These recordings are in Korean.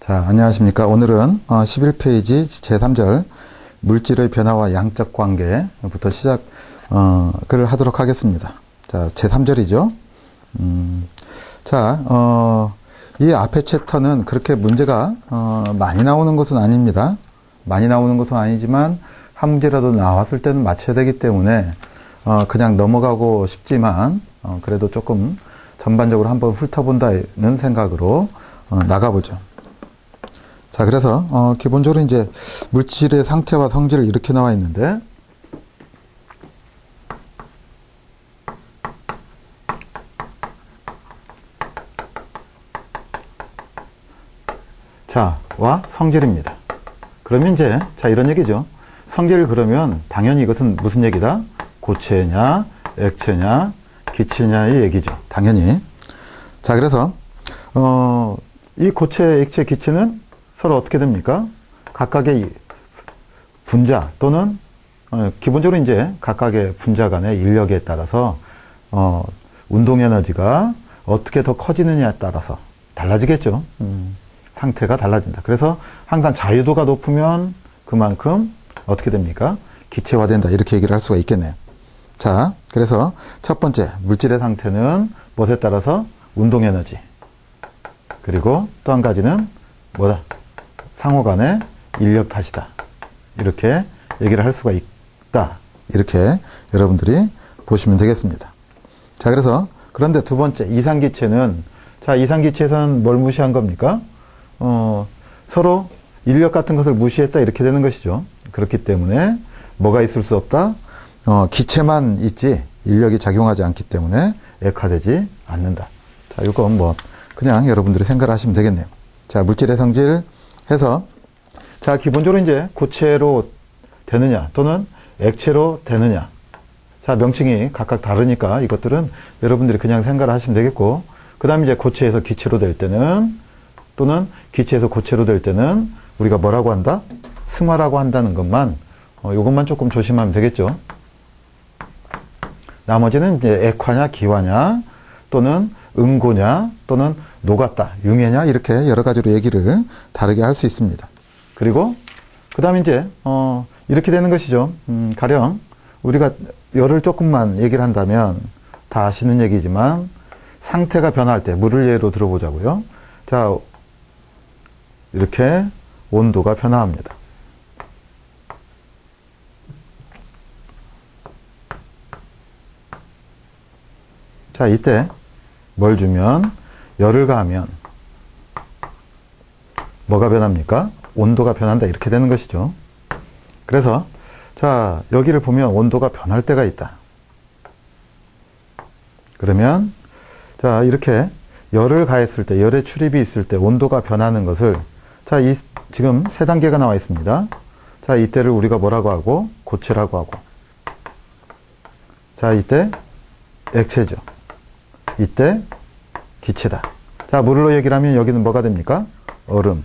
자, 안녕하십니까. 오늘은 11페이지 제3절 물질의 변화와 양적 관계부터 시작을 하도록 하겠습니다. 자, 제3절이죠. 이 앞에 챕터는 그렇게 문제가 많이 나오는 것은 아닙니다. 많이 나오는 것은 아니지만 한 문제라도 나왔을 때는 맞춰야 되기 때문에 그냥 넘어가고 싶지만 그래도 조금 전반적으로 한번 훑어본다는 생각으로 나가보죠. 자, 그래서 기본적으로 이제 물질의 상태와 성질을 이렇게 나와 있는데, 와 성질입니다. 그러면 이제 이런 얘기죠. 성질 그러면 당연히 이것은 무슨 얘기다? 고체냐, 액체냐, 기체냐의 얘기죠. 당연히. 자, 그래서 이 고체, 액체, 기체는 서로 어떻게 됩니까? 각각의 분자 또는 기본적으로 이제 각각의 분자 간의 인력에 따라서 운동 에너지가 어떻게 더 커지느냐에 따라서 달라지겠죠. 상태가 달라진다. 그래서 항상 자유도가 높으면 그만큼 어떻게 됩니까? 기체화된다. 이렇게 얘기를 할 수가 있겠네요. 자, 그래서 첫 번째 물질의 상태는 무엇에 따라서 운동 에너지, 그리고 또 한 가지는 뭐다? 상호 간의 인력 탓이다. 이렇게 얘기를 할 수가 있다. 이렇게 여러분들이 보시면 되겠습니다. 자, 그래서 그런데 두 번째 이상기체는, 자, 이상기체에서는 뭘 무시한 겁니까? 서로 인력 같은 것을 무시했다. 이렇게 되는 것이죠. 그렇기 때문에 뭐가 있을 수 없다? 기체만 있지 인력이 작용하지 않기 때문에 액화되지 않는다. 자, 이건 뭐 그냥 여러분들이 생각하시면 되겠네요. 자, 물질의 성질 해서, 자, 기본적으로 이제 고체로 되느냐 또는 액체로 되느냐. 자, 명칭이 각각 다르니까 이것들은 여러분들이 그냥 생각을 하시면 되겠고, 그 다음에 이제 고체에서 기체로 될 때는 또는 기체에서 고체로 될 때는 우리가 뭐라고 한다? 승화라고 한다는 것만, 이것만 조금 조심하면 되겠죠. 나머지는 이제 액화냐, 기화냐, 또는 응고냐, 또는 녹았다, 융해냐, 이렇게 여러 가지로 얘기를 다르게 할 수 있습니다. 그리고, 그 다음에 이제, 이렇게 되는 것이죠. 가령, 우리가 열을 조금만 얘기를 한다면 다 아시는 얘기지만, 상태가 변할 때, 물을 예로 들어보자고요. 자, 이렇게 온도가 변화합니다. 자, 이때 뭘 주면, 열을 가하면 뭐가 변합니까? 온도가 변한다. 이렇게 되는 것이죠. 그래서 자, 여기를 보면 온도가 변할 때가 있다. 그러면 자, 이렇게 열을 가했을 때, 열의 출입이 있을 때 온도가 변하는 것을, 자, 지금 세 단계가 나와 있습니다. 자, 이때를 우리가 뭐라고 하고? 고체라고 하고. 자, 이때 액체죠. 이때 기체다. 자, 물로 얘기를 하면 여기는 뭐가 됩니까? 얼음.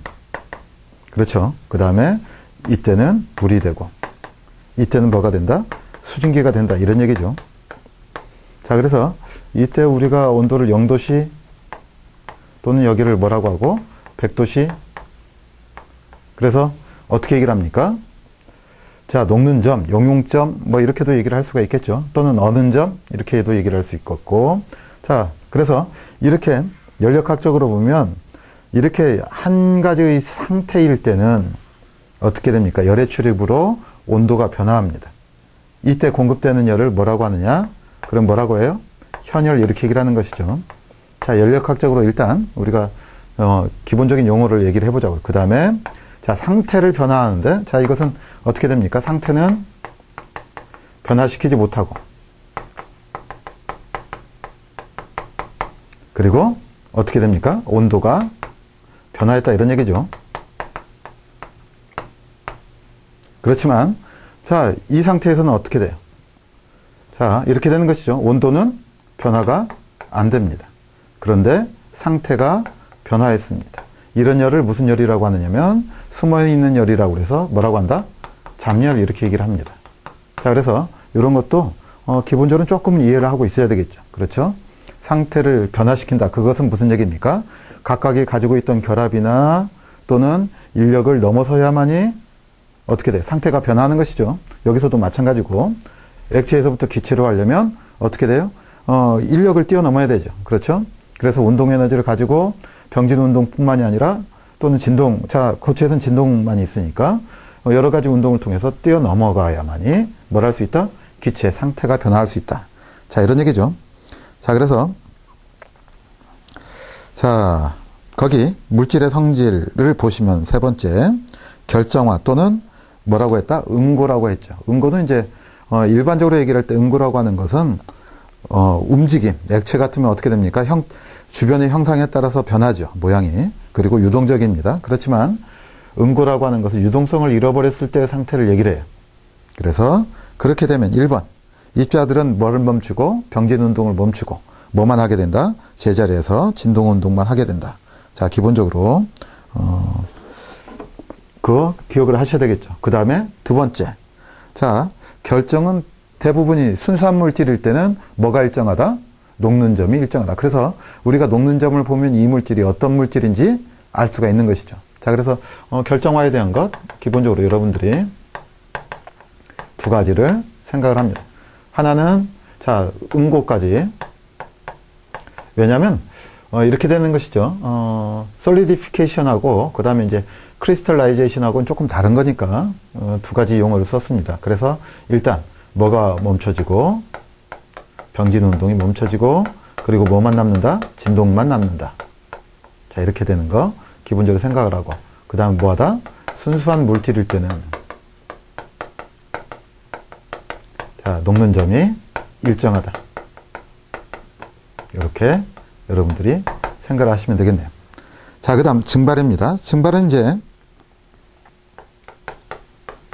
그렇죠. 그 다음에 이때는 물이 되고, 이때는 뭐가 된다? 수증기가 된다. 이런 얘기죠. 자, 그래서 이때 우리가 온도를 0도씨 또는 여기를 뭐라고 하고? 100도씨. 그래서 어떻게 얘기를 합니까? 자, 녹는 점, 용융점, 뭐 이렇게도 얘기를 할 수가 있겠죠. 또는 어는 점, 이렇게도 얘기를 할 수 있겠고. 자, 그래서 이렇게 연력학적으로 보면 이렇게 한 가지의 상태일 때는 어떻게 됩니까? 열의 출입으로 온도가 변화합니다. 이때 공급되는 열을 뭐라고 하느냐? 그럼 뭐라고 해요? 현열, 이렇게 얘기를 하는 것이죠. 자, 연력학적으로 일단 우리가 기본적인 용어를 얘기를 해보자고요. 그 다음에 자, 상태를 변화하는데, 자, 이것은 어떻게 됩니까? 상태는 변화시키지 못하고, 그리고 어떻게 됩니까? 온도가 변화했다. 이런 얘기죠. 그렇지만 자, 이 상태에서는 어떻게 돼요? 자, 이렇게 되는 것이죠. 온도는 변화가 안 됩니다. 그런데 상태가 변화했습니다. 이런 열을 무슨 열이라고 하느냐면 숨어있는 열이라고 해서 뭐라고 한다? 잠열, 이렇게 얘기를 합니다. 자, 그래서 이런 것도 기본적으로 조금 이해를 하고 있어야 되겠죠. 그렇죠? 상태를 변화시킨다. 그것은 무슨 얘기입니까? 각각이 가지고 있던 결합이나 또는 인력을 넘어서야만이 어떻게 돼? 상태가 변화하는 것이죠. 여기서도 마찬가지고 액체에서부터 기체로 가려면 어떻게 돼요? 인력을 뛰어넘어야 되죠. 그렇죠? 그래서 운동 에너지를 가지고 병진 운동뿐만이 아니라 또는 진동, 자, 고체에서는 진동만이 있으니까 여러 가지 운동을 통해서 뛰어넘어가야만이 뭘 할 수 있다? 기체의 상태가 변화할 수 있다. 자, 이런 얘기죠. 자, 그래서 자, 거기 물질의 성질을 보시면 세 번째 결정화 또는 뭐라고 했다? 응고라고 했죠. 응고는 이제 일반적으로 얘기를 할 때 응고라고 하는 것은 움직임, 액체 같으면 어떻게 됩니까? 주변의 형상에 따라서 변하죠. 모양이. 그리고 유동적입니다. 그렇지만 응고라고 하는 것은 유동성을 잃어버렸을 때의 상태를 얘기를 해요. 그래서 그렇게 되면 1번 입자들은 뭐를 멈추고 병진 운동을 멈추고 뭐만 하게 된다? 제자리에서 진동 운동만 하게 된다. 자, 기본적으로 그거 기억을 하셔야 되겠죠. 그 다음에 두 번째. 자, 결정은 대부분이 순수한 물질일 때는 뭐가 일정하다? 녹는 점이 일정하다. 그래서 우리가 녹는 점을 보면 이 물질이 어떤 물질인지 알 수가 있는 것이죠. 자, 그래서 결정화에 대한 것 기본적으로 여러분들이 두 가지를 생각을 합니다. 하나는 자, 응고까지. 왜냐하면 이렇게 되는 것이죠. 솔리디피케이션하고 그 다음에 이제 크리스탈라이제이션하고는 조금 다른 거니까 두 가지 용어를 썼습니다. 그래서 일단 뭐가 멈춰지고 병진 운동이 멈춰지고 그리고 뭐만 남는다? 진동만 남는다. 자, 이렇게 되는 거 기본적으로 생각을 하고 그 다음 뭐하다? 순수한 물질일 때는 자, 녹는 점이 일정하다. 이렇게 여러분들이 생각을 하시면 되겠네요. 자, 그 다음 증발입니다. 증발은 이제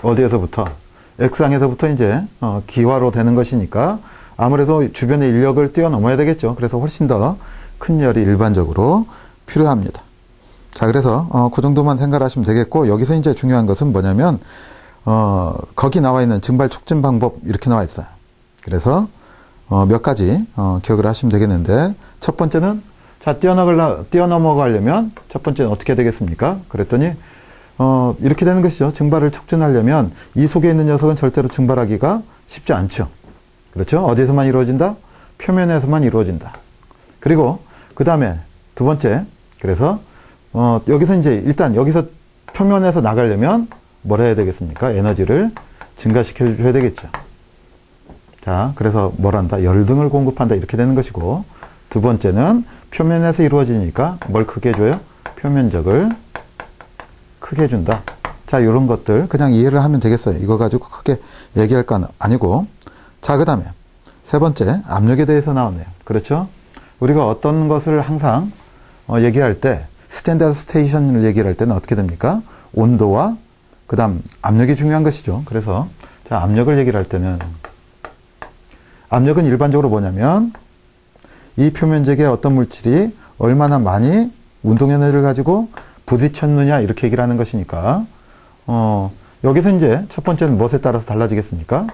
어디에서부터? X상에서부터 이제 기화로 되는 것이니까 아무래도 주변의 인력을 뛰어넘어야 되겠죠. 그래서 훨씬 더 큰 열이 일반적으로 필요합니다. 자, 그래서 그 정도만 생각하시면 되겠고 여기서 이제 중요한 것은 뭐냐면 거기 나와 있는 증발 촉진 방법 이렇게 나와 있어요. 그래서 몇 가지 기억을 하시면 되겠는데 첫 번째는 자, 뛰어넘어가려면 첫 번째는 어떻게 되겠습니까? 그랬더니 이렇게 되는 것이죠. 증발을 촉진하려면 이 속에 있는 녀석은 절대로 증발하기가 쉽지 않죠. 그렇죠? 어디에서만 이루어진다? 표면에서만 이루어진다. 그리고 그 다음에 두 번째, 그래서 여기서 이제 일단 여기서 표면에서 나가려면 뭘 해야 되겠습니까? 에너지를 증가시켜 줘야 되겠죠. 자, 그래서 뭘 한다? 열등을 공급한다. 이렇게 되는 것이고 두 번째는 표면에서 이루어지니까 뭘 크게 해줘요? 표면적을 크게 해준다. 자, 이런 것들 그냥 이해를 하면 되겠어요. 이거 가지고 크게 얘기할 건 아니고. 자, 그 다음에 세 번째 압력에 대해서 나오네요. 그렇죠? 우리가 어떤 것을 항상 얘기할 때 스탠다드 스테이션을 얘기할 때는 어떻게 됩니까? 온도와 그 다음 압력이 중요한 것이죠. 그래서 자, 압력을 얘기를 할 때는 압력은 일반적으로 뭐냐면 이 표면적에 어떤 물질이 얼마나 많이 운동 에너지를 가지고 부딪혔느냐 이렇게 얘기를 하는 것이니까 여기서 이제 첫 번째는 무엇에 따라서 달라지겠습니까?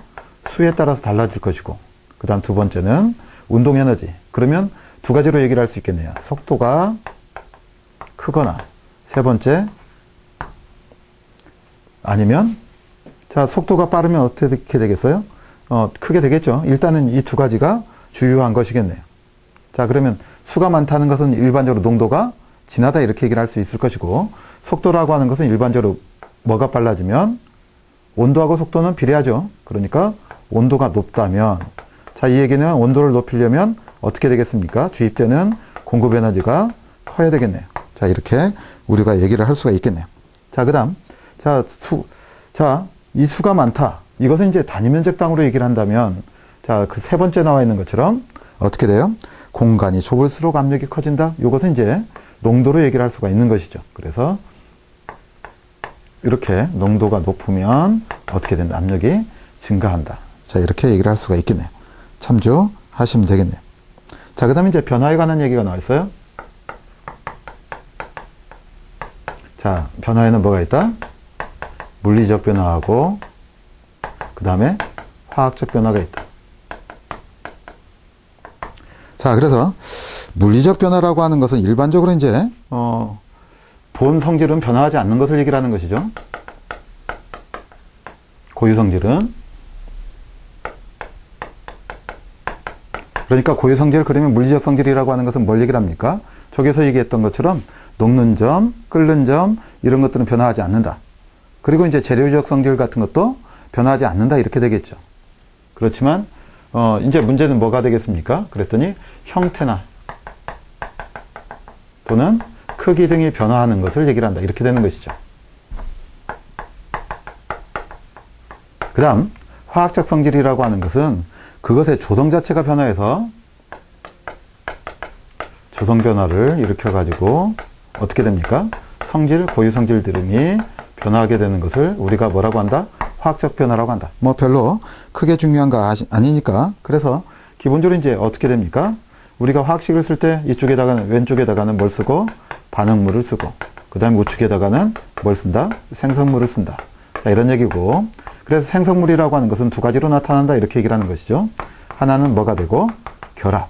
수에 따라서 달라질 것이고 그 다음 두 번째는 운동 에너지. 그러면 두 가지로 얘기를 할 수 있겠네요. 속도가 크거나 세 번째 아니면 자, 속도가 빠르면 어떻게 되겠어요? 크게 되겠죠. 일단은 이 두 가지가 주요한 것이겠네요. 자, 그러면 수가 많다는 것은 일반적으로 농도가 진하다 이렇게 얘기를 할 수 있을 것이고 속도라고 하는 것은 일반적으로 뭐가 빨라지면 온도하고 속도는 비례하죠. 그러니까 온도가 높다면 자, 이 얘기는 온도를 높이려면 어떻게 되겠습니까? 주입되는 공급 에너지가 커야 되겠네요. 자, 이렇게 우리가 얘기를 할 수가 있겠네요. 자, 그 다음 자, 이 수가 많다. 이것은 이제 단위 면적당으로 얘기를 한다면 자, 그 세 번째 나와 있는 것처럼 어떻게 돼요? 공간이 좁을수록 압력이 커진다. 이것은 이제 농도로 얘기를 할 수가 있는 것이죠. 그래서 이렇게 농도가 높으면 어떻게 된다? 압력이 증가한다. 자, 이렇게 얘기를 할 수가 있겠네요. 참조하시면 되겠네요. 자, 그 다음에 이제 변화에 관한 얘기가 나와 있어요. 자, 변화에는 뭐가 있다? 물리적 변화하고 그 다음에 화학적 변화가 있다. 자, 그래서 물리적 변화라고 하는 것은 일반적으로 이제 본 성질은 변화하지 않는 것을 얘기를 하는 것이죠. 고유 성질은. 그러니까 고유 성질 그러면 물리적 성질이라고 하는 것은 뭘 얘기를 합니까? 저기서 얘기했던 것처럼 녹는 점, 끓는 점 이런 것들은 변화하지 않는다. 그리고 이제 재료적 성질 같은 것도 변화하지 않는다 이렇게 되겠죠. 그렇지만 이제 문제는 뭐가 되겠습니까? 그랬더니 형태나 또는 크기 등이 변화하는 것을 얘기를 한다. 이렇게 되는 것이죠. 그 다음 화학적 성질이라고 하는 것은 그것의 조성 자체가 변화해서 조성 변화를 일으켜가지고 어떻게 됩니까? 성질, 고유 성질 등이 변화하게 되는 것을 우리가 뭐라고 한다? 화학적 변화라고 한다. 뭐 별로 크게 중요한 거 아니니까. 그래서 기본적으로 이제 어떻게 됩니까? 우리가 화학식을 쓸 때 이쪽에다가는 왼쪽에다가는 뭘 쓰고 반응물을 쓰고 그 다음에 우측에다가는 뭘 쓴다? 생성물을 쓴다. 자, 이런 얘기고 그래서 생성물이라고 하는 것은 두 가지로 나타난다 이렇게 얘기를 하는 것이죠. 하나는 뭐가 되고 결합.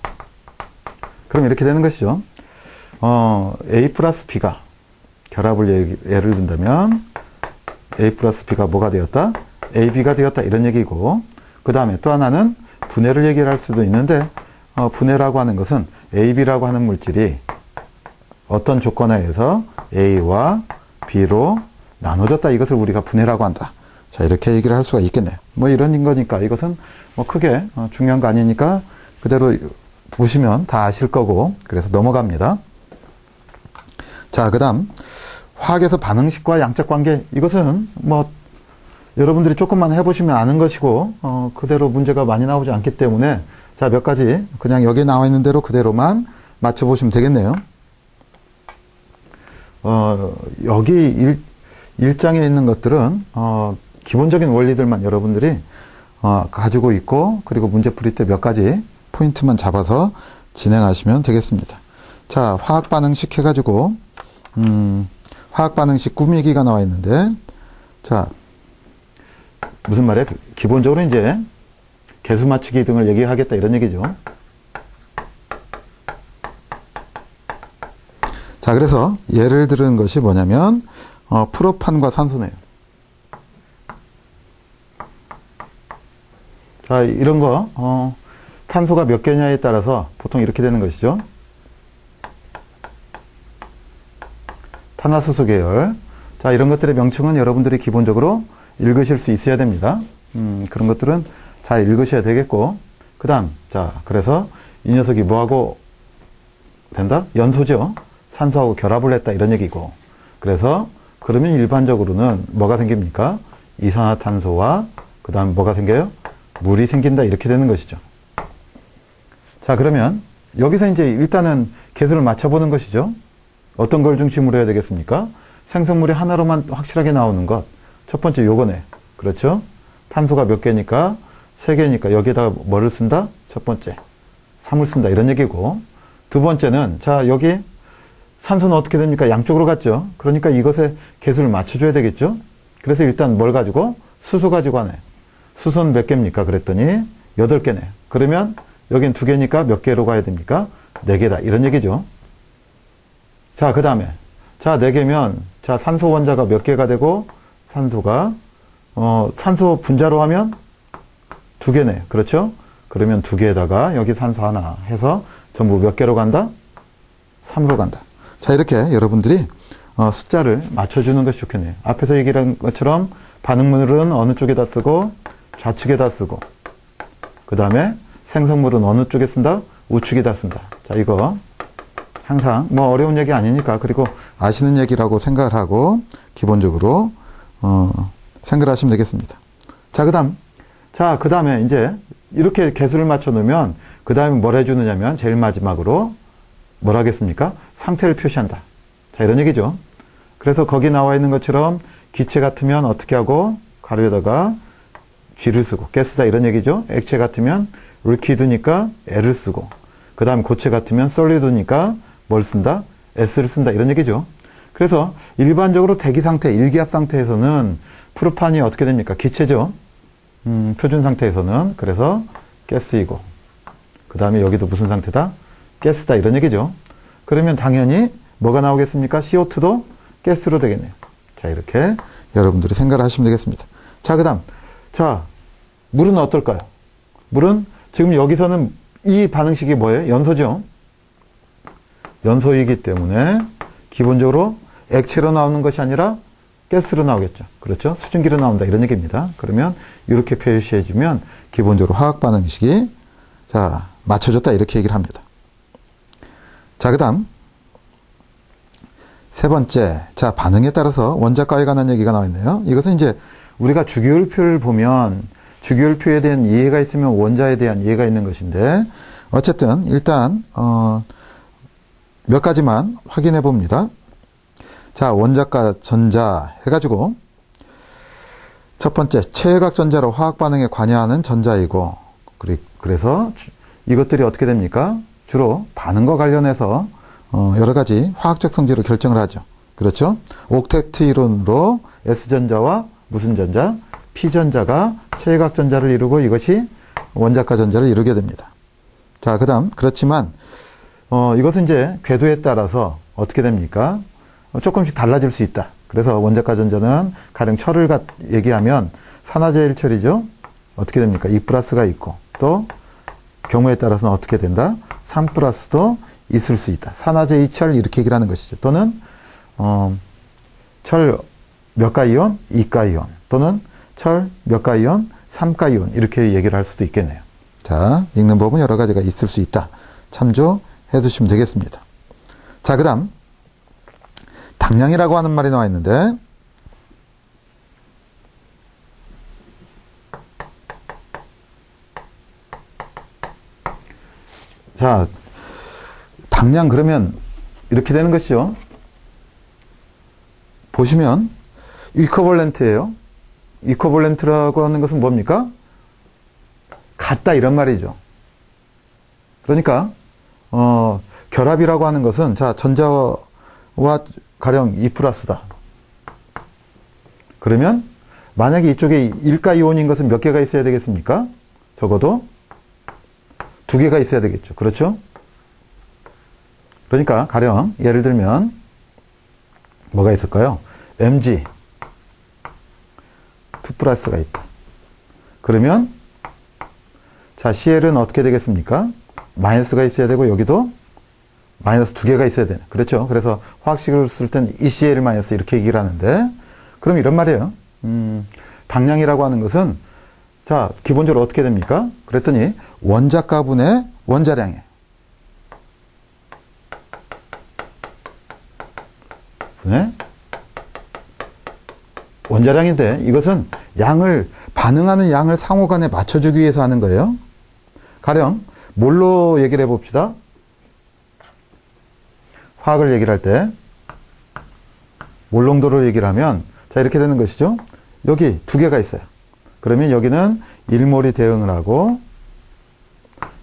그럼 이렇게 되는 것이죠. A 플러스 B가 결합을 예를 든다면 A 플러스 B가 뭐가 되었다? AB가 되었다 이런 얘기고 그 다음에 또 하나는 분해를 얘기를 할 수도 있는데 분해라고 하는 것은 AB라고 하는 물질이 어떤 조건에 의해서 A와 B로 나눠졌다 이것을 우리가 분해라고 한다. 자 이렇게 얘기를 할 수가 있겠네요. 뭐 이런 거니까 이것은 뭐 크게 중요한 거 아니니까 그대로 보시면 다 아실 거고 그래서 넘어갑니다. 자 그 다음 화학에서 반응식과 양적 관계 이것은 뭐 여러분들이 조금만 해보시면 아는 것이고 그대로 문제가 많이 나오지 않기 때문에 자 몇 가지 그냥 여기에 나와 있는 대로 그대로만 맞춰보시면 되겠네요. 여기 1장에 있는 것들은 기본적인 원리들만 여러분들이 가지고 있고 그리고 문제 풀이 때 몇 가지 포인트만 잡아서 진행하시면 되겠습니다. 자 화학 반응식 해가지고 화학 반응식 꾸미기가 나와 있는데 자 무슨 말이에요? 기본적으로 이제 개수 맞추기 등을 얘기하겠다 이런 얘기죠. 자 그래서 예를 들은 것이 뭐냐면 프로판과 산소네요. 자 이런 거 탄소가 몇 개냐에 따라서 보통 이렇게 되는 것이죠. 탄화수소 계열. 자 이런 것들의 명칭은 여러분들이 기본적으로 읽으실 수 있어야 됩니다. 그런 것들은 잘 읽으셔야 되겠고 그 다음 자 그래서 이 녀석이 뭐하고 된다? 연소죠. 산소하고 결합을 했다 이런 얘기고 그래서 그러면 일반적으로는 뭐가 생깁니까? 이산화탄소와 그 다음 뭐가 생겨요? 물이 생긴다 이렇게 되는 것이죠. 자 그러면 여기서 이제 일단은 개수를 맞춰보는 것이죠. 어떤 걸 중심으로 해야 되겠습니까? 생성물이 하나로만 확실하게 나오는 것. 첫 번째 요거네. 그렇죠? 탄소가 몇 개니까 3개니까 여기에다가 뭐를 쓴다? 첫 번째 3을 쓴다 이런 얘기고 두 번째는 자 여기 산소는 어떻게 됩니까? 양쪽으로 갔죠. 그러니까 이것의 개수를 맞춰줘야 되겠죠. 그래서 일단 뭘 가지고? 수소 가지고 하네. 수소는 몇 개입니까? 그랬더니 8개네. 그러면 여긴 2개니까 몇 개로 가야 됩니까? 4개다. 이런 얘기죠. 자, 그 다음에 자 4개면 자 산소 원자가 몇 개가 되고 산소가 산소 분자로 하면 2개네. 그렇죠? 그러면 2개에다가 여기 산소 하나 해서 전부 몇 개로 간다? 3으로 간다. 자 이렇게 여러분들이 숫자를 맞춰주는 것이 좋겠네요. 앞에서 얘기한 것처럼 반응물은 어느 쪽에다 쓰고 좌측에다 쓰고 그 다음에 생성물은 어느 쪽에 쓴다? 우측에다 쓴다. 자 이거 항상 뭐 어려운 얘기 아니니까 그리고 아시는 얘기라고 생각을 하고 기본적으로 생각을 하시면 되겠습니다. 자 그 다음에 이제 이렇게 개수를 맞춰 놓으면 그 다음에 뭘 해주느냐면 제일 마지막으로 뭘 하겠습니까? 상태를 표시한다. 자 이런 얘기죠. 그래서 거기 나와 있는 것처럼 기체 같으면 어떻게 하고 가로에다가 G를 쓰고 가스다 이런 얘기죠. 액체 같으면 리퀴드니까 L을 쓰고 그 다음 고체 같으면 솔리드니까 뭘 쓴다? S를 쓴다 이런 얘기죠. 그래서 일반적으로 대기 상태, 일기압 상태에서는 프로판이 어떻게 됩니까? 기체죠. 표준 상태에서는 그래서 가스이고 그 다음에 여기도 무슨 상태다? 가스다 이런 얘기죠. 그러면 당연히 뭐가 나오겠습니까? CO2도 가스로 되겠네요. 자, 이렇게 여러분들이 생각을 하시면 되겠습니다. 자, 그 다음. 자, 물은 어떨까요? 물은 지금 여기서는 이 반응식이 뭐예요? 연소죠? 연소이기 때문에 기본적으로 액체로 나오는 것이 아니라 가스로 나오겠죠. 그렇죠? 수증기로 나온다. 이런 얘기입니다. 그러면 이렇게 표시해주면 기본적으로 화학 반응식이 자, 맞춰졌다. 이렇게 얘기를 합니다. 자, 그 다음. 세 번째. 자, 반응에 따라서 원자과에 관한 얘기가 나와 있네요. 이것은 이제 우리가 주기율표를 보면 주기율표에 대한 이해가 있으면 원자에 대한 이해가 있는 것인데 어쨌든 일단 몇 가지만 확인해 봅니다. 자, 원자과 전자 해가지고 첫 번째 최외각 전자로 화학 반응에 관여하는 전자이고 그래서 이것들이 어떻게 됩니까? 주로 반응과 관련해서 여러 가지 화학적 성질을 결정을 하죠. 그렇죠? 옥텟트 이론으로 S전자와 무슨 전자? P전자가 최외각 전자를 이루고 이것이 원자과 전자를 이루게 됩니다. 자, 그 다음 그렇지만 이것은 이제 궤도에 따라서 어떻게 됩니까? 조금씩 달라질 수 있다. 그래서 원자과 전자는 가령 철을 얘기하면 산화제일철이죠. 어떻게 됩니까? 2+가 있고 또 경우에 따라서는 어떻게 된다? 3+도 있을 수 있다. 산화제 2철 이렇게 얘기를 하는 것이죠. 또는 철 몇 가 이온? 2가 이온 또는 철 몇 가 이온? 3가 이온 이렇게 얘기를 할 수도 있겠네요. 자, 읽는 법은 여러 가지가 있을 수 있다. 참조해 두시면 되겠습니다. 자, 그 다음 당량이라고 하는 말이 나와 있는데 자, 당량 그러면 이렇게 되는 것이죠. 보시면 이코벌렌트예요. 이코벌렌트라고 하는 것은 뭡니까? 같다 이런 말이죠. 그러니까 결합이라고 하는 것은 자, 전자와 가령 2+다. 그러면 만약에 이쪽에 1가 이온인 것은 몇 개가 있어야 되겠습니까? 적어도 2개가 있어야 되겠죠. 그렇죠? 그러니까 가령 예를 들면 뭐가 있을까요? Mg 2+가 있다. 그러면 자, Cl은 어떻게 되겠습니까? 마이너스가 있어야 되고 여기도 마이너스 2개가 있어야 되는. 그렇죠? 그래서 화학식을 쓸 땐 ECl 마이너스 이렇게 얘기를 하는데 그럼 이런 말이에요. 당량이라고 하는 것은 자, 기본적으로 어떻게 됩니까? 그랬더니 원자가분의 원자량이에요. 분의 원자량인데 이것은 반응하는 양을 상호간에 맞춰주기 위해서 하는 거예요. 가령 뭘로 얘기를 해봅시다. 화학을 얘기를 할 때 몰 농도를 얘기를 하면 자, 이렇게 되는 것이죠. 여기 2개가 있어요. 그러면 여기는 1몰이 대응을 하고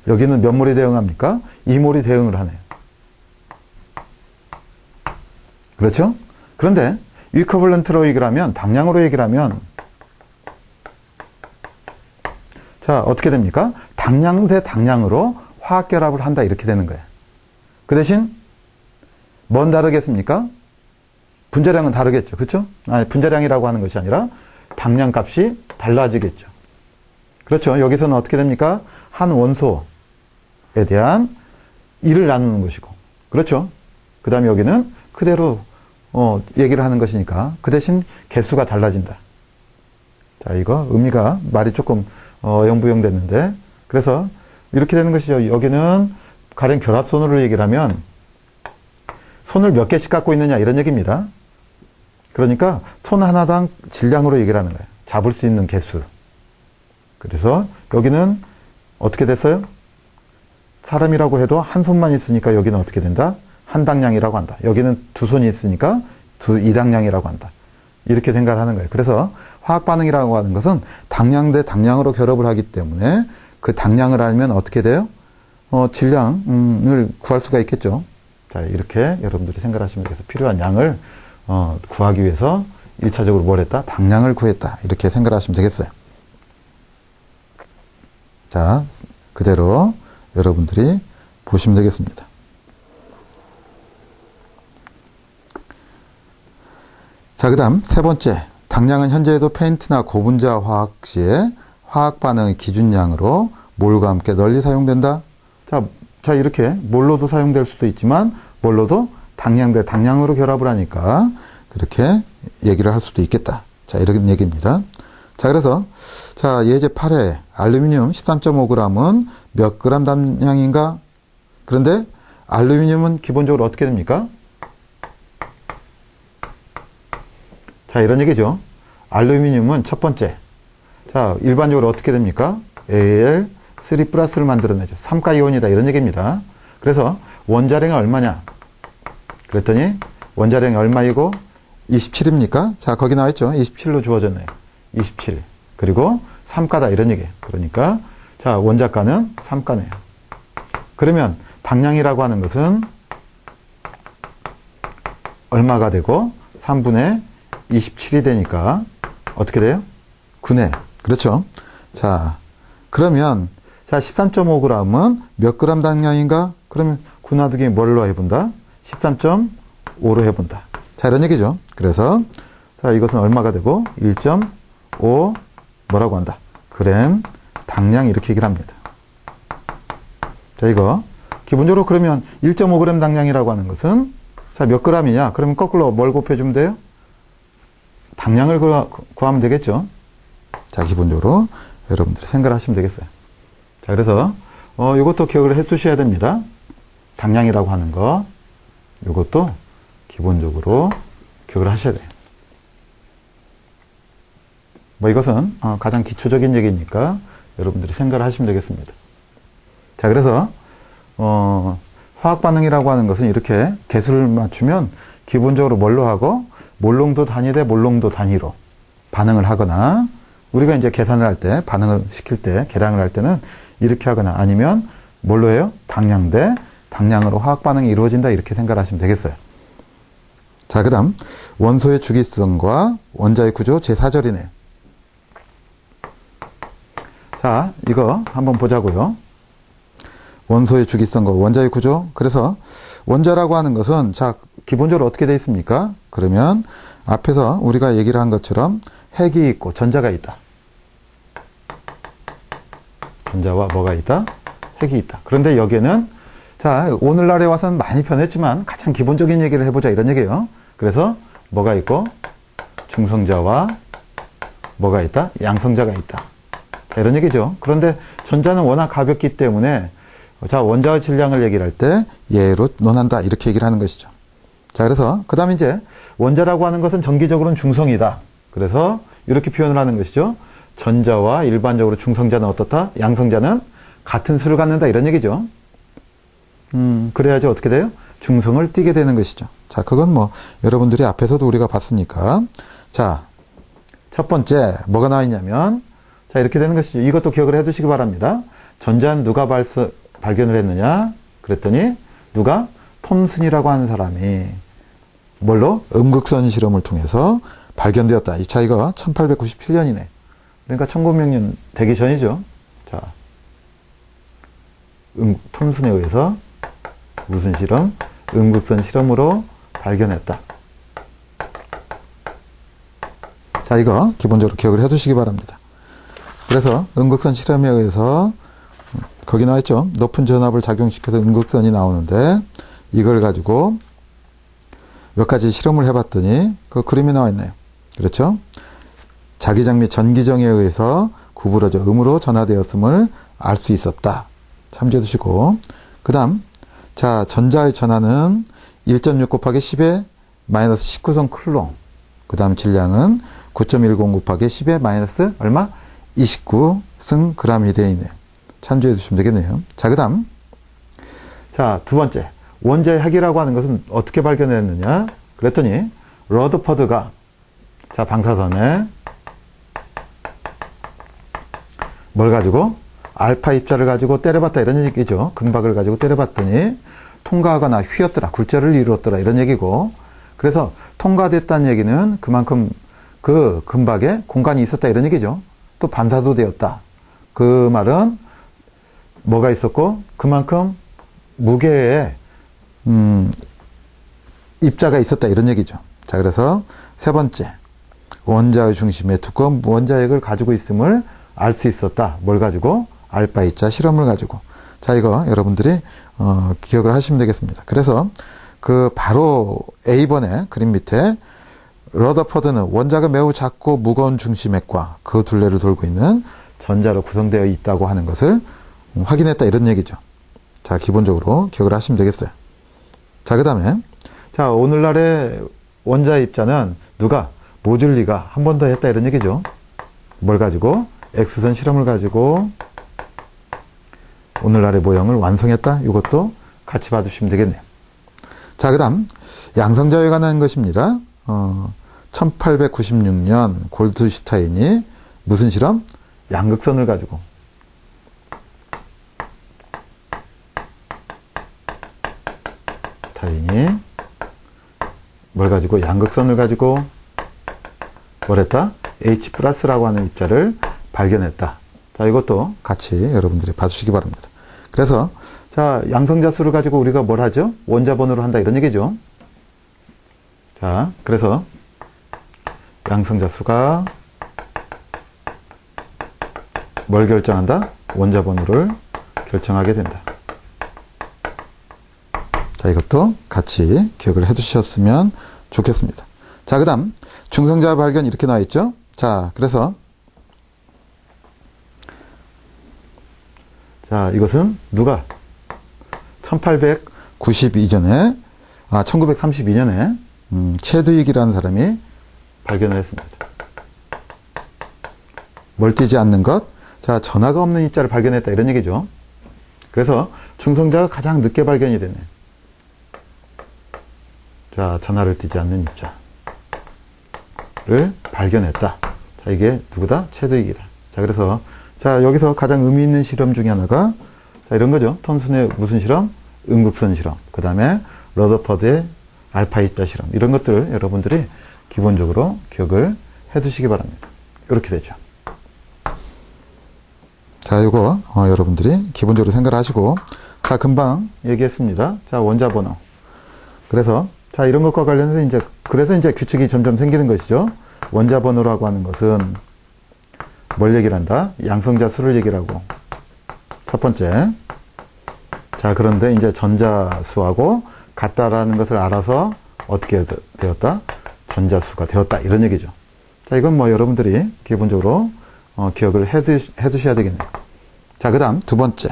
여기는 몇 몰이 대응합니까? 2몰이 대응을 하네요. 그렇죠? 그런데 이코벌런트로 얘기를 하면 당량으로 얘기를 하면 자, 어떻게 됩니까? 당량 대 당량으로 화학결합을 한다 이렇게 되는 거예요. 그 대신 뭔 다르겠습니까? 분자량은 다르겠죠. 그렇죠? 아니, 분자량이라고 하는 것이 아니라 당량 값이 달라지겠죠. 그렇죠? 여기서는 어떻게 됩니까? 한 원소에 대한 1을 나누는 것이고 그렇죠? 그 다음에 여기는 그대로 얘기를 하는 것이니까 그 대신 개수가 달라진다. 자, 이거 의미가 말이 조금 어영부영 됐는데 그래서 이렇게 되는 것이죠. 여기는 가령 결합선으로 얘기를 하면 손을 몇 개씩 갖고 있느냐 이런 얘기입니다. 그러니까 손 하나당 질량으로 얘기를 하는 거예요. 잡을 수 있는 개수. 그래서 여기는 어떻게 됐어요? 사람이라고 해도 한 손만 있으니까 여기는 어떻게 된다? 한 당량이라고 한다. 여기는 두 손이 있으니까 이 당량이라고 한다. 이렇게 생각을 하는 거예요. 그래서 화학 반응이라고 하는 것은 당량 대 당량으로 결합을 하기 때문에 그 당량을 알면 어떻게 돼요? 질량을 구할 수가 있겠죠. 자, 이렇게 여러분들이 생각하시면 돼서 필요한 양을 구하기 위해서 1차적으로 뭘 했다? 당량을 구했다. 이렇게 생각하시면 되겠어요. 자, 그대로 여러분들이 보시면 되겠습니다. 자, 그 다음 세 번째. 당량은 현재에도 페인트나 고분자 화학 시에 화학 반응의 기준량으로 몰과 함께 널리 사용된다. 자, 이렇게 몰로도 사용될 수도 있지만 몰로도 당량 대 당량으로 결합을 하니까 그렇게 얘기를 할 수도 있겠다. 자, 이런 얘기입니다. 자, 그래서 자, 예제 8회 알루미늄 13.5g은 몇 그램 담량인가? 그런데 알루미늄은 기본적으로 어떻게 됩니까? 자, 이런 얘기죠. 알루미늄은 첫 번째. 자, 일반적으로 어떻게 됩니까? Al3 플러스를 만들어내죠. 삼가 이온이다. 이런 얘기입니다. 그래서 원자량이 얼마냐? 그랬더니 원자량이 얼마이고 27입니까? 자, 거기 나와 있죠. 27로 주어졌네요. 27. 그리고 3가다. 이런 얘기예요. 그러니까 자, 원자가는 3가네요. 그러면 당량이라고 하는 것은 얼마가 되고 3분의 27이 되니까 어떻게 돼요? 9네. 그렇죠? 자, 그러면 자, 13.5g은 몇 그램 당량인가? 그러면 9 놔두기 뭘로 해본다? 13.5로 해본다. 자, 이런 얘기죠. 그래서 자, 이것은 얼마가 되고 1.5 뭐라고 한다? 그램 당량 이렇게 얘기를 합니다. 자, 이거 기본적으로 그러면 1.5g 당량이라고 하는 것은 자, 몇 g이냐? 그러면 거꾸로 뭘 곱해주면 돼요? 당량을 구하면 되겠죠. 자, 기본적으로 여러분들이 생각을 하시면 되겠어요. 자, 그래서 이것도 기억을 해 두셔야 됩니다. 당량이라고 하는 거 이것도 기본적으로 기억을 하셔야 돼요. 뭐 이것은 가장 기초적인 얘기니까 여러분들이 생각을 하시면 되겠습니다. 자, 그래서 화학 반응이라고 하는 것은 이렇게 개수를 맞추면 기본적으로 뭘로 하고 몰롱도 단위 대 몰롱도 단위로 반응을 하거나 우리가 이제 계산을 할 때 반응을 시킬 때 계량을 할 때는 이렇게 하거나 아니면 뭘로 해요? 당량 대 당량으로 화학 반응이 이루어진다 이렇게 생각을 하시면 되겠어요. 자, 그 다음 원소의 주기성과 원자의 구조 제4절이네요. 자, 이거 한번 보자고요. 원소의 주기성과 원자의 구조. 그래서 원자라고 하는 것은 자, 기본적으로 어떻게 되어 있습니까? 그러면 앞에서 우리가 얘기를 한 것처럼 핵이 있고 전자가 있다. 전자와 뭐가 있다? 핵이 있다. 그런데 여기에는 자, 오늘날에 와서는 많이 변했지만 가장 기본적인 얘기를 해보자 이런 얘기예요. 그래서 뭐가 있고 중성자와 뭐가 있다? 양성자가 있다. 자, 이런 얘기죠. 그런데 전자는 워낙 가볍기 때문에 자, 원자의 질량을 얘기를 할 때 얘로 논한다 이렇게 얘기를 하는 것이죠. 자, 그래서 그 다음에 이제 원자라고 하는 것은 정기적으로는 중성이다. 그래서 이렇게 표현을 하는 것이죠. 전자와 일반적으로 중성자는 어떻다? 양성자는 같은 수를 갖는다 이런 얘기죠. 그래야지 어떻게 돼요? 중성을 띠게 되는 것이죠. 자, 그건 뭐 여러분들이 앞에서도 우리가 봤으니까. 자, 첫 번째 뭐가 나와 있냐면 자, 이렇게 되는 것이죠. 이것도 기억을 해 두시기 바랍니다. 전자는 누가 발견을 했느냐? 그랬더니 누가? 톰슨이라고 하는 사람이 뭘로? 음극선 실험을 통해서 발견되었다. 자, 이거 1897년이네. 그러니까 1900년 되기 전이죠. 자, 톰슨에 의해서 무슨 실험? 음극선 실험으로 발견했다. 자, 이거 기본적으로 기억을 해 두시기 바랍니다. 그래서 음극선 실험에 의해서 거기 나와 있죠. 높은 전압을 작용시켜서 음극선이 나오는데 이걸 가지고 몇 가지 실험을 해봤더니 그 그림이 나와 있네요. 그렇죠? 자기장 및 전기정에 의해서 구부러져 음으로 전하되었음을 알 수 있었다. 참조해 두시고 그 다음 자, 전자의 전하는 1.6 곱하기 10의 마이너스 19성 클롱. 그 다음 질량은 9.10 곱하기 10의 마이너스 얼마? 29승 그램이 되어 있네요. 참조해 주시면 되겠네요. 자, 그 다음 자, 두 번째 원자의 핵이라고 하는 것은 어떻게 발견했느냐? 그랬더니 러더퍼드가 자, 방사선에 뭘 가지고? 알파 입자를 가지고 때려봤다 이런 얘기죠. 금박을 가지고 때려봤더니 통과하거나 휘었더라, 굴절을 이루었더라 이런 얘기고 그래서 통과됐다는 얘기는 그만큼 그 금박에 공간이 있었다 이런 얘기죠. 또 반사도 되었다. 그 말은 뭐가 있었고 그만큼 무게에 입자가 있었다 이런 얘기죠. 자, 그래서 세 번째, 원자의 중심에 두꺼운 원자핵을 가지고 있음을 알 수 있었다. 뭘 가지고? 알파이자 실험을 가지고. 자, 이거 여러분들이 기억을 하시면 되겠습니다. 그래서 그 바로 A번의 그림 밑에 러더퍼드는 원자가 매우 작고 무거운 중심핵과 그 둘레를 돌고 있는 전자로 구성되어 있다고 하는 것을 확인했다, 이런 얘기죠. 자, 기본적으로 기억을 하시면 되겠어요. 자, 그 다음에 자, 오늘날의 원자의 입자는 누가? 모듈리가 한 번 더 했다, 이런 얘기죠. 뭘 가지고? X선 실험을 가지고 오늘날의 모형을 완성했다. 이것도 같이 봐주시면 되겠네요. 자, 그 다음 양성자에 관한 것입니다. 1896년 골드슈타인이 무슨 실험? 양극선을 가지고 타인이 뭘 가지고? 양극선을 가지고 뭘 했다? H 플러스라고 하는 입자를 발견했다. 자, 이것도 같이 여러분들이 봐주시기 바랍니다. 그래서 자, 양성자 수를 가지고 우리가 뭘 하죠? 원자 번호를 한다, 이런 얘기죠. 자, 그래서 양성자 수가 뭘 결정한다? 원자 번호를 결정하게 된다. 자, 이것도 같이 기억을 해 두셨으면 좋겠습니다. 자, 그 다음 중성자 발견 이렇게 나와 있죠. 자, 그래서 자, 이것은 누가 1932년에 체드윅이라는 사람이 발견을 했습니다. 멀뛰지 않는 것, 자, 전하가 없는 입자를 발견했다, 이런 얘기죠. 그래서 중성자가 가장 늦게 발견이 됐네. 자, 전하를 띠지 않는 입자를 발견했다. 자, 이게 누구다? 체드윅이다. 자, 그래서 자, 여기서 가장 의미 있는 실험 중에 하나가 자, 이런 거죠. 톰슨의 무슨 실험? 음극선 실험. 그 다음에 러더퍼드의 알파 입자 실험. 이런 것들을 여러분들이 기본적으로 기억을 해 두시기 바랍니다. 이렇게 되죠. 자, 이거 여러분들이 기본적으로 생각을 하시고, 자, 금방 얘기했습니다. 자, 원자 번호. 그래서 자, 이런 것과 관련해서 그래서 이제 규칙이 점점 생기는 것이죠. 원자 번호라고 하는 것은 뭘 얘기를 한다? 양성자 수를 얘기를 하고. 첫 번째. 자, 그런데 이제 전자수하고 같다라는 것을 알아서 어떻게 되었다? 전자수가 되었다, 이런 얘기죠. 자, 이건 뭐 여러분들이 기본적으로 기억을 해 두셔야 되겠네요. 자, 그 다음 두 번째.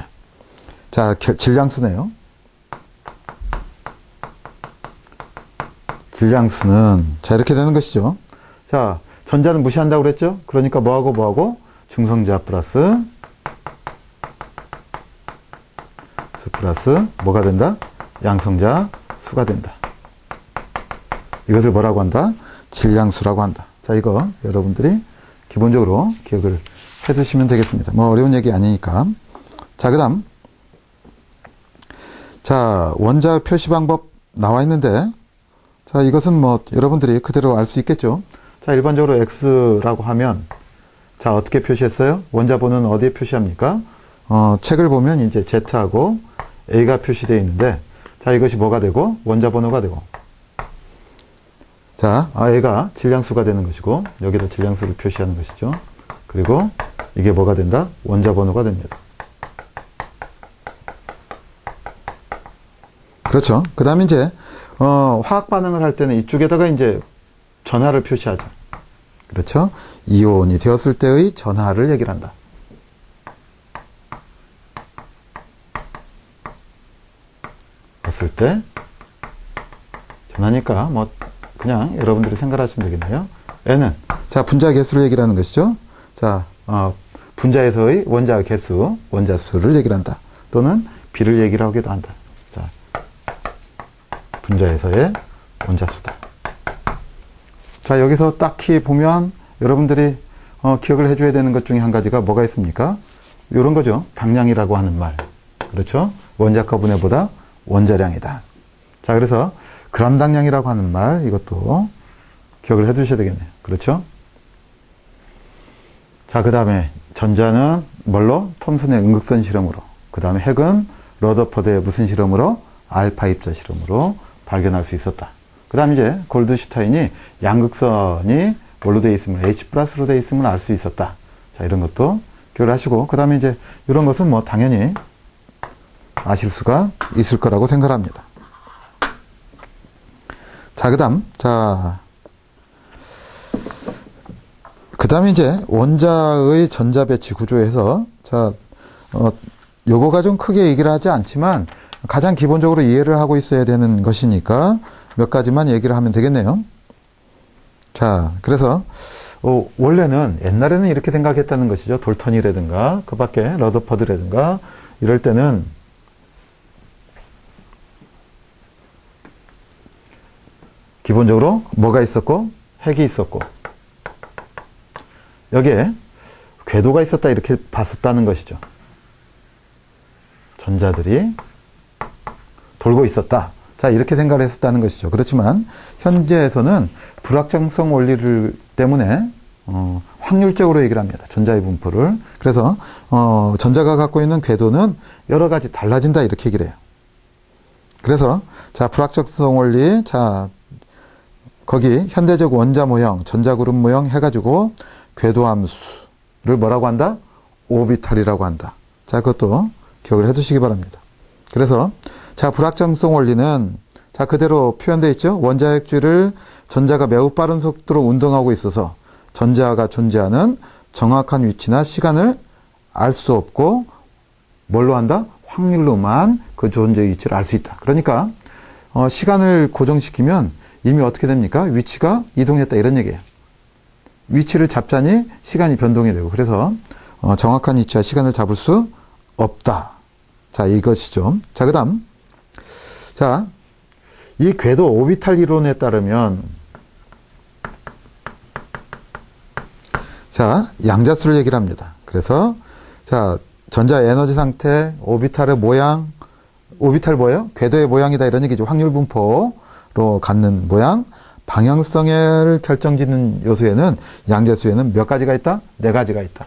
자, 질량수네요. 질량수는 자, 이렇게 되는 것이죠. 자, 전자는 무시한다고 그랬죠? 그러니까 뭐하고 중성자 플러스 수 플러스 뭐가 된다? 양성자 수가 된다. 이것을 뭐라고 한다? 질량수라고 한다. 자, 이거 여러분들이 기본적으로 기억을 해 두시면 되겠습니다. 뭐 어려운 얘기 아니니까. 자, 그 다음 자, 원자 표시 방법 나와 있는데 자, 이것은 뭐 여러분들이 그대로 알 수 있겠죠. 자, 일반적으로 X라고 하면 자, 어떻게 표시했어요? 원자 번호는 어디에 표시합니까? 책을 보면 이제 Z하고 A가 표시되어 있는데 자, 이것이 뭐가 되고? 원자 번호가 되고. 자, A가 질량수가 되는 것이고 여기도 질량수를 표시하는 것이죠. 그리고 이게 뭐가 된다? 원자 번호가 됩니다. 그렇죠. 그 다음에 이제 화학 반응을 할 때는 이쪽에다가 이제 전하를 표시하죠. 그렇죠. 이온이 되었을 때의 전하를 얘기를 한다. 됐을 때 전하니까 뭐 그냥 여러분들이 생각하시면 되겠네요. N은 자, 분자 개수를 얘기를 하는 것이죠. 자, 분자에서의 원자 개수, 원자 수를 얘기를 한다. 또는 비를 얘기를 하기도 한다. 자, 분자에서의 원자 수다. 자, 여기서 딱히 보면 여러분들이 기억을 해줘야 되는 것 중에 한 가지가 뭐가 있습니까? 이런 거죠. 당량이라고 하는 말. 그렇죠? 원자가 분해보다 원자량이다. 자, 그래서 그람 당량이라고 하는 말, 이것도 기억을 해 두셔야 되겠네요. 그렇죠? 자, 그 다음에 전자는 뭘로? 톰슨의 음극선 실험으로. 그 다음에 핵은 러더퍼드의 무슨 실험으로? 알파 입자 실험으로 발견할 수 있었다. 그 그 다음 이제 골드슈타인이 양극선이 뭘로 되어 있으면 H 플러스로 되어 있으면 알 수 있었다. 자, 이런 것도 기억을 하시고, 그 다음에 이제 이런 것은 뭐 당연히 아실 수가 있을 거라고 생각합니다. 자, 그 다음, 그 다음에 이제 원자의 전자 배치 구조에서, 요거가 좀 크게 얘기를 하지 않지만 가장 기본적으로 이해를 하고 있어야 되는 것이니까 몇 가지만 얘기를 하면 되겠네요. 자, 그래서, 원래는 옛날에는 이렇게 생각했다는 것이죠. 돌턴이라든가, 그 밖에 러더퍼드라든가, 이럴 때는 기본적으로 뭐가 있었고, 핵이 있었고, 여기에 궤도가 있었다 이렇게 봤었다는 것이죠. 전자들이 돌고 있었다. 자, 이렇게 생각을 했었다는 것이죠. 그렇지만 현재에서는 불확정성 원리를 때문에 확률적으로 얘기를 합니다. 전자의 분포를. 그래서 전자가 갖고 있는 궤도는 여러 가지 달라진다 이렇게 얘기를 해요. 그래서 자, 불확정성 원리, 자, 거기 현대적 원자 모형, 전자 그룹 모형 해가지고 궤도 함수를 뭐라고 한다? 오비탈이라고 한다. 자, 그것도 기억을 해두시기 바랍니다. 그래서 자, 불확정성 원리는 자, 그대로 표현되어 있죠. 원자핵주를 전자가 매우 빠른 속도로 운동하고 있어서 전자가 존재하는 정확한 위치나 시간을 알 수 없고 뭘로 한다? 확률로만 그 존재의 위치를 알 수 있다. 그러니까 시간을 고정시키면 이미 어떻게 됩니까? 위치가 이동했다 이런 얘기예요. 위치를 잡자니 시간이 변동이 되고, 그래서 정확한 위치와 시간을 잡을 수 없다. 자, 이것이죠. 자, 그 다음. 자, 이 궤도 오비탈 이론에 따르면, 자, 양자수를 얘기를 합니다. 그래서, 자, 전자 에너지 상태, 오비탈의 모양, 오비탈 뭐예요? 궤도의 모양이다 이런 얘기죠. 확률 분포로 갖는 모양. 방향성을 결정짓는 요소에는, 양자수에는 몇 가지가 있다? 네 가지가 있다.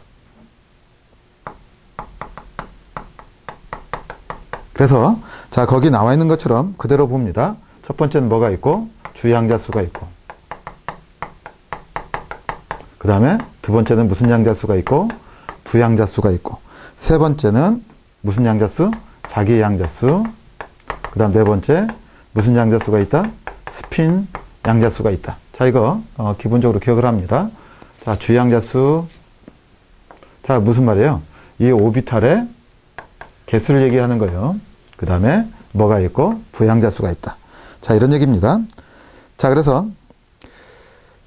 그래서 자, 거기 나와 있는 것처럼 그대로 봅니다. 첫 번째는 뭐가 있고? 주양자수가 있고, 그 다음에 두 번째는 무슨 양자수가 있고? 부양자수가 있고, 세 번째는 무슨 양자수? 자기 양자수. 그 다음 네 번째 무슨 양자수가 있다? 스핀 양자수가 있다. 자, 이거 기본적으로 기억을 합니다. 자, 주양자수. 자, 무슨 말이에요? 이 오비탈의 개수를 얘기하는 거예요. 그 다음에 뭐가 있고? 부양자수가 있다. 자, 이런 얘기입니다. 자, 그래서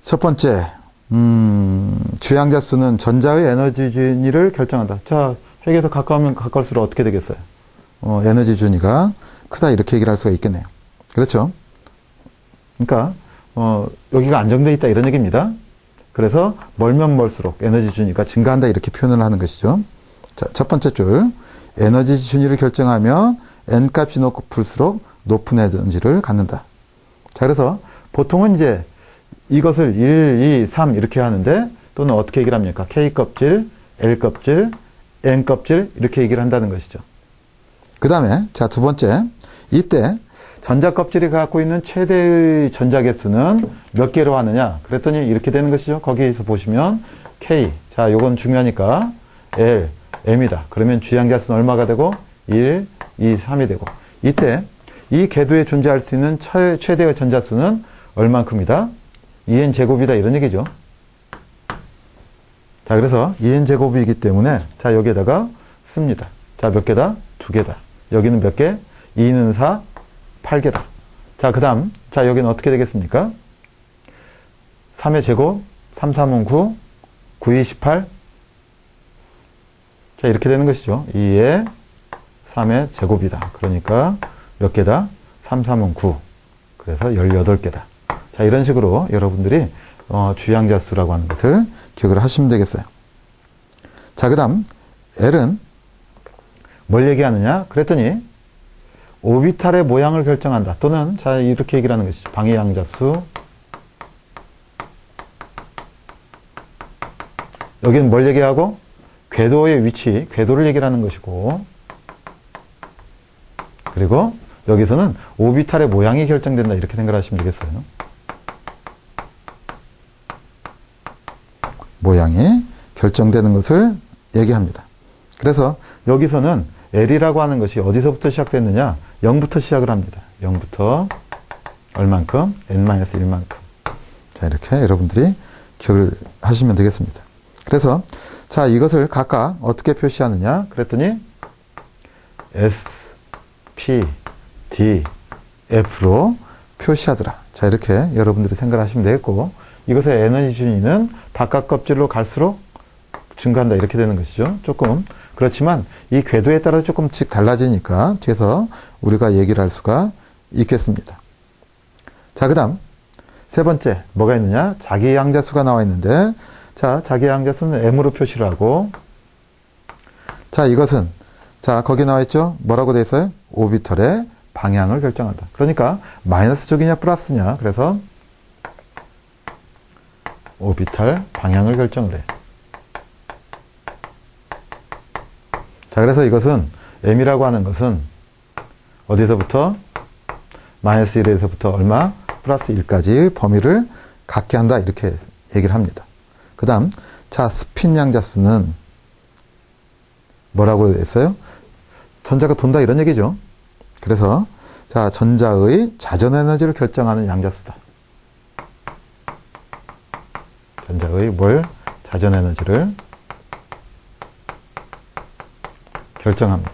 첫 번째 주양자수는 전자의 에너지 준위를 결정한다. 자, 핵에서 가까우면 가까울수록 어떻게 되겠어요? 에너지 준위가 크다 이렇게 얘기를 할 수가 있겠네요. 그렇죠? 그러니까 여기가 안정되어 있다 이런 얘기입니다. 그래서 멀면 멀수록 에너지 준위가 증가한다 이렇게 표현을 하는 것이죠. 자, 첫 번째 줄, 에너지 준위를 결정하며 n값이 높을수록 높은 에너지를 갖는다. 자, 그래서 보통은 이제 이것을 1, 2, 3 이렇게 하는데, 또는 어떻게 얘기를 합니까? K껍질, L껍질, N껍질 이렇게 얘기를 한다는 것이죠. 그 다음에 자, 두 번째, 이때 전자껍질이 갖고 있는 최대의 전자개수는 몇 개로 하느냐? 그랬더니 이렇게 되는 것이죠. 거기에서 보시면 K, 자, 요건 중요하니까 L, M이다. 그러면 주양자수는 얼마가 되고? 1, 2, 3이 되고, 이때 이 궤도에 존재할 수 있는 최대의 전자수는 얼만큼이다? 2n 제곱이다 이런 얘기죠. 자, 그래서 2n 제곱이기 때문에 자, 여기에다가 씁니다. 자, 몇 개다? 2개다. 여기는 몇 개? 2는 4, 8개다. 자, 그 다음, 자, 여기는 어떻게 되겠습니까? 3의 제곱, 3, 3은 9, 9, 2, 18. 자, 이렇게 되는 것이죠. 2의 3의 제곱이다. 그러니까 몇 개다? 3, 3은 9. 그래서 18개다. 자, 이런 식으로 여러분들이 주양자수라고 하는 것을 기억을 하시면 되겠어요. 자, 그 다음 L은 뭘 얘기하느냐? 그랬더니 오비탈의 모양을 결정한다. 또는 자, 이렇게 얘기를 하는 것이죠. 방해양자수. 여기는 뭘 얘기하고? 궤도의 위치, 궤도를 얘기를 하는 것이고, 그리고 여기서는 오비탈의 모양이 결정된다. 이렇게 생각하시면 되겠어요. 모양이 결정되는 것을 얘기합니다. 그래서 여기서는 L이라고 하는 것이 어디서부터 시작됐느냐? 0부터 시작을 합니다. 0부터 얼만큼? n-1만큼. 자, 이렇게 여러분들이 기억을 하시면 되겠습니다. 그래서 자, 이것을 각각 어떻게 표시하느냐? 그랬더니 S, P, D, F로 표시하더라. 자, 이렇게 여러분들이 생각하시면 되겠고, 이것의 에너지 준위는 바깥 껍질로 갈수록 증가한다. 이렇게 되는 것이죠. 조금 그렇지만 이 궤도에 따라 조금씩 달라지니까 뒤에서 우리가 얘기를 할 수가 있겠습니다. 자, 그 다음 세 번째 뭐가 있느냐? 자기 양자수가 나와 있는데, 자, 자기 양자수는 M으로 표시를 하고, 자, 이것은 자, 거기 나와 있죠? 뭐라고 되어 있어요? 오비털의 방향을 결정한다. 그러니까 마이너스 쪽이냐 플러스냐. 그래서 오비탈 방향을 결정을 해. 자, 그래서 이것은 M이라고 하는 것은 어디서부터? 마이너스 1에서부터 얼마? 플러스 1까지 범위를 갖게 한다. 이렇게 얘기를 합니다. 그 다음, 자, 스핀 양자수는 뭐라고 했어요? 전자가 돈다. 이런 얘기죠. 그래서, 자, 전자의 자전 에너지를 결정하는 양자수다. 전자의 뭘? 자전 에너지를 결정합니다.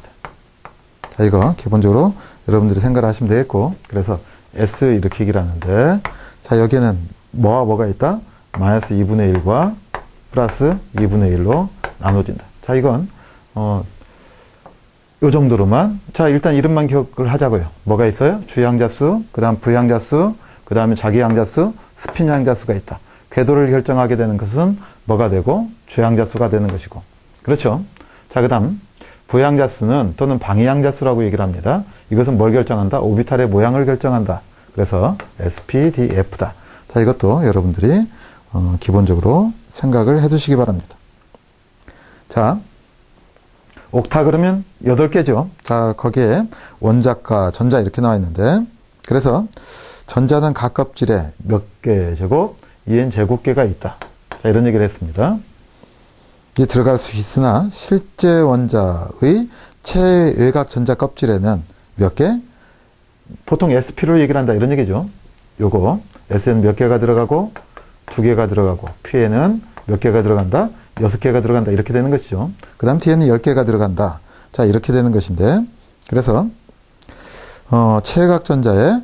자, 이거 기본적으로 여러분들이 생각을 하시면 되겠고, 그래서 S 이렇게 얘기를 하는데, 자, 여기에는 뭐와 뭐가 있다? 마이너스 2분의 1과 플러스 2분의 1로 나눠진다. 자, 이건 요 정도로만, 자, 일단 이름만 기억을 하자고요. 뭐가 있어요? 주양자수, 그 다음 부양자수, 그 다음에 자기양자수, 스핀양자수가 있다. 궤도를 결정하게 되는 것은 뭐가 되고? 주양자수가 되는 것이고. 그렇죠? 자, 그 다음 부양자수는 또는 방위양자수라고 얘기를 합니다. 이것은 뭘 결정한다? 오비탈의 모양을 결정한다. 그래서 SPDF다. 자, 이것도 여러분들이 기본적으로 생각을 해 두시기 바랍니다. 자, 옥타 그러면 8개죠. 자, 거기에 원자과 전자 이렇게 나와 있는데, 그래서 전자는 각 껍질에 몇 개 제곱? 2n 제곱개가 있다. 자, 이런 얘기를 했습니다. 이게 들어갈 수 있으나 실제 원자의 최외곽 전자 껍질에는 몇 개? 보통 SP로 얘기를 한다. 이런 얘기죠. 요거 S에는 몇 개가 들어가고 2개가 들어가고 P에는 몇 개가 들어간다? 6개가 들어간다. 이렇게 되는 것이죠. 그 다음 T에는 10개가 들어간다. 자, 이렇게 되는 것인데, 그래서 최외곽 전자에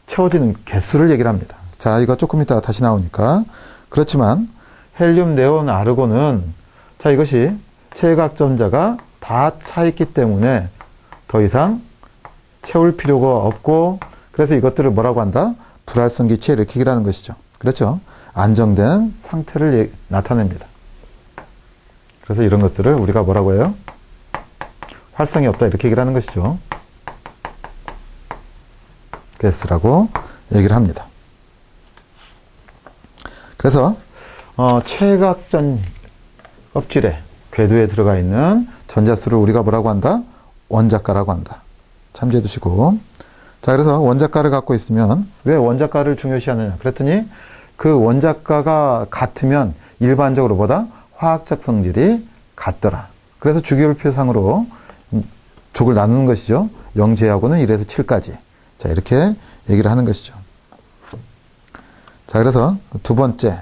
채워지는 개수를 얘기를 합니다. 자, 이거 조금 이따가 다시 나오니까. 그렇지만 헬륨, 네온, 아르곤은, 자, 이것이 최외곽 전자가 다 차 있기 때문에 더 이상 채울 필요가 없고, 그래서 이것들을 뭐라고 한다? 불활성 기체 이렇게 얘기를 하는 것이죠. 그렇죠? 안정된 상태를 나타냅니다. 그래서 이런 것들을 우리가 뭐라고 해요? 활성이 없다. 이렇게 얘기를 하는 것이죠. 가스라고 얘기를 합니다. 그래서 최외곽전 껍질에 궤도에 들어가 있는 전자수를 우리가 뭐라고 한다? 원자가라고 한다. 참조해 두시고. 자, 그래서 원자가를 갖고 있으면 왜 원자가를 중요시하느냐? 그랬더니 그 원자가가 같으면 일반적으로 보다 화학적 성질이 같더라. 그래서 주기율표상으로 족을 나누는 것이죠. 0제하고는 1에서 7까지. 자, 이렇게 얘기를 하는 것이죠. 자, 그래서 두 번째,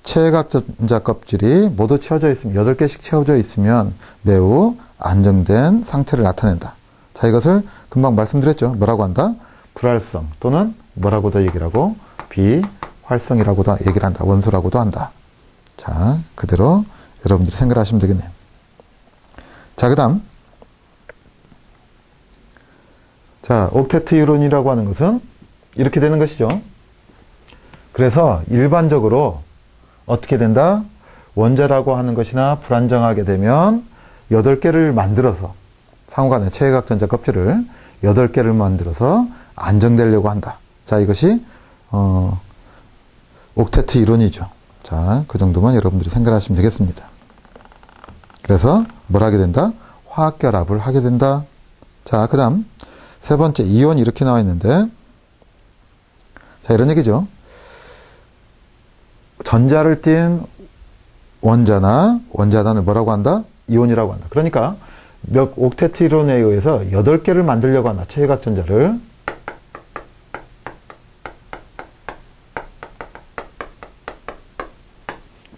최외곽 전자 껍질이 모두 채워져 있으면, 8개씩 채워져 있으면 매우 안정된 상태를 나타낸다. 자, 이것을 금방 말씀드렸죠. 뭐라고 한다? 불활성 또는 뭐라고도 얘기를 하고 비활성이라고도 얘기를 한다. 원소라고도 한다. 자, 그대로 여러분들이 생각하시면 되겠네요. 자, 그 다음, 자, 옥테트 이론이라고 하는 것은 이렇게 되는 것이죠. 그래서 일반적으로 어떻게 된다? 원자라고 하는 것이나 불안정하게 되면 8개를 만들어서, 상호간에 최외곽 전자 껍질을 8개를 만들어서 안정되려고 한다. 자, 이것이 옥테트 이론이죠. 자, 그 정도만 여러분들이 생각하시면 되겠습니다. 그래서 뭘 하게 된다? 화학결합을 하게 된다. 자, 그 다음 세 번째, 이온 이렇게 나와 있는데, 자, 이런 얘기죠. 전자를 띤 원자단을 뭐라고 한다? 이온이라고 한다. 그러니까 몇 옥테트 이론에 의해서 8개를 만들려고 한다. 최외각 전자를.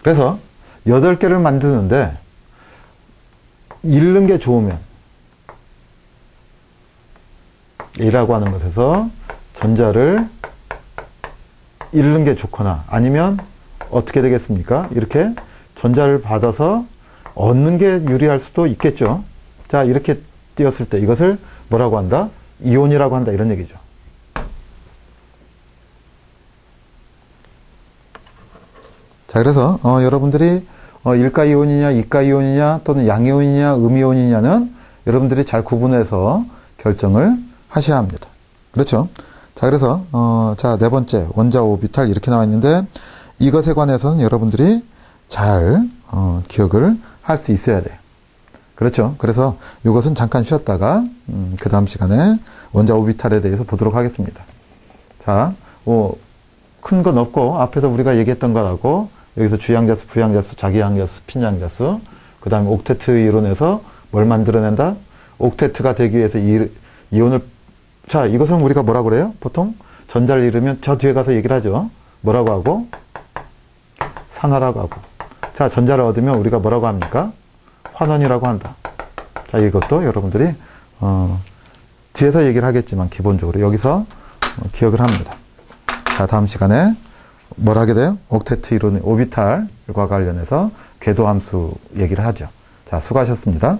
그래서 8개를 만드는데 잃는 게 좋으면 A라고 하는 것에서 전자를 잃는 게 좋거나 아니면 어떻게 되겠습니까? 이렇게 전자를 받아서 얻는 게 유리할 수도 있겠죠. 자, 이렇게 띄었을 때 이것을 뭐라고 한다? 이온이라고 한다. 이런 얘기죠. 자, 그래서 여러분들이 일가이온이냐 이가이온이냐 또는 양이온이냐 음이온이냐는 여러분들이 잘 구분해서 결정을 하셔야 합니다. 그렇죠? 자, 그래서 자, 네 번째 원자 오비탈 이렇게 나와 있는데 이것에 관해서는 여러분들이 잘 기억을 할 수 있어야 돼요. 그렇죠? 그래서 이것은 잠깐 쉬었다가 그 다음 시간에 원자 오비탈에 대해서 보도록 하겠습니다. 자, 큰 건 없고 앞에서 우리가 얘기했던 거라고 여기서 주양자수, 부양자수, 자기양자수, 핀양자수 그 다음에 옥테트 이론에서 뭘 만들어낸다? 옥테트가 되기 위해서 이온을 자, 이것은 우리가 뭐라고 그래요? 보통 전자를 잃으면 저 뒤에 가서 얘기를 하죠. 뭐라고 하고? 산화라고 하고. 자, 전자를 얻으면 우리가 뭐라고 합니까? 환원이라고 한다. 자, 이것도 여러분들이 뒤에서 얘기를 하겠지만 기본적으로 여기서 기억을 합니다. 자, 다음 시간에 뭘 하게 돼요? 옥테트 이론 오비탈과 관련해서 궤도함수 얘기를 하죠. 자, 수고하셨습니다.